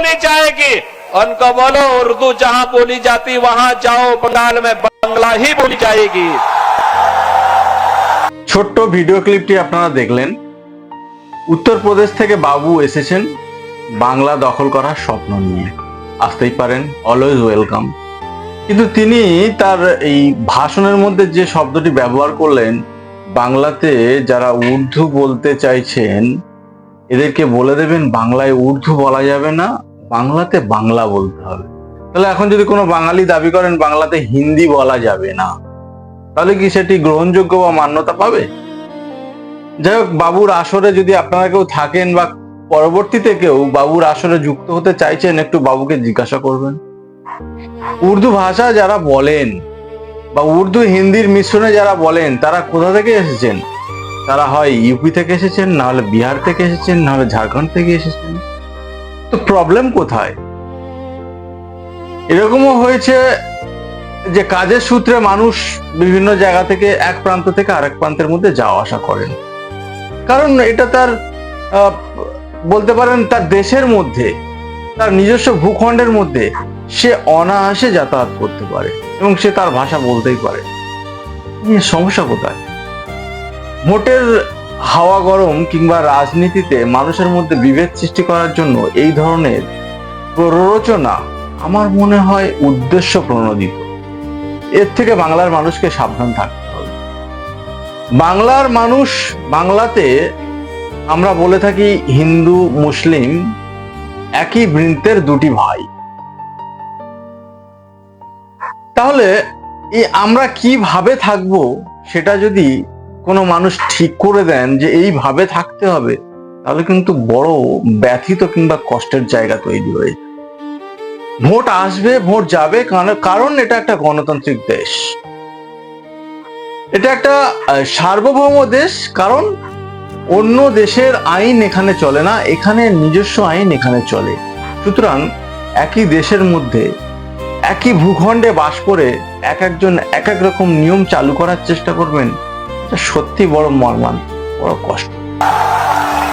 होनी चाहिए। उनको बोलो उर्दू जहां बोली जाती वहां जाओ, बंगाल में बांग्ला ही बोली जाएगी। ছোট্ট ভিডিও ক্লিপটি আপনারা দেখলেন। উত্তরপ্রদেশ থেকে বাবু এসেছেন বাংলা দখল করার স্বপ্ন নিয়ে। আসতেই পারেন, অলওয়েজ ওয়েলকাম। কিন্তু তিনি তার এই ভাষণের মধ্যে যে শব্দটি ব্যবহার করলেন, বাংলাতে যারা উর্দু বলতে চাইছেন এদেরকে বলে দেবেন বাংলায় উর্দু বলা যাবে না, বাংলাতে বাংলা বলতে হবে। তাহলে এখন যদি কোনো বাঙালি দাবি করেন বাংলাতে হিন্দি বলা যাবে না, তাহলে কি সেটি গ্রহণযোগ্য বা মান্যতা পাবে? যাই হোক, বাবুর আসরে যদি আপনারা কেউ থাকেন বা পরবর্তীতে কেউ বাবুর আসরে যুক্ত হতে চাইছেন, একটু বাবুকে জিজ্ঞাসা করবেন উর্দু ভাষা যারা বলেন বা উর্দু হিন্দির মিশ্রণে যারা বলেন তারা কোথা থেকে এসেছেন। তারা হয় ইউপি থেকে এসেছেন, না হলে বিহার থেকে এসেছেন, না হলে ঝাড়খণ্ড থেকে এসেছেন। তো প্রবলেম কোথায়? এরকমও হয়েছে যে কাজের সূত্রে মানুষ বিভিন্ন জায়গা থেকে এক প্রান্ত থেকে আরেক প্রান্তের মধ্যে যাওয়া আসা করেন, কারণ এটা তার বলতে পারেন তার দেশের মধ্যে, তার নিজস্ব ভূখণ্ডের মধ্যে সে অনায়াসে যাতায়াত করতে পারে এবং সে তার ভাষা বলতেই পারে। সমস্যা কোথায়? ভোটের হাওয়া গরম কিংবা রাজনীতিতে মানুষের মধ্যে বিভেদ সৃষ্টি করার জন্য এই ধরনের প্ররোচনা আমার মনে হয় উদ্দেশ্য প্রণোদিত। এর থেকে বাংলার মানুষকে সাবধান থাকতে হবে। বাংলার মানুষ, বাংলাতে আমরা বলে থাকি হিন্দু মুসলিম একই বৃন্তের দুটি ভাই। তাহলে আমরা কিভাবে থাকবো সেটা যদি কোনো মানুষ ঠিক করে দেন যে এইভাবে থাকতে হবে, তাহলে কিন্তু বড় ব্যথিত কিংবা কষ্টের জায়গা তৈরি হয়ে যায়। ভোট আসবে, ভোট যাবে, কারণ এটা একটা গণতান্ত্রিক দেশ, এটা একটা সার্বভৌম দেশ। কারণ অন্য দেশের আইন এখানে চলে না, এখানে নিজস্ব আইন এখানে চলে। সুতরাং একই দেশের মধ্যে একই ভূখণ্ডে বাস করে এক একজন এক এক রকম নিয়ম চালু করার চেষ্টা করবেন, এটা সত্যি বড় মর্মান্তিক, বড় কষ্ট।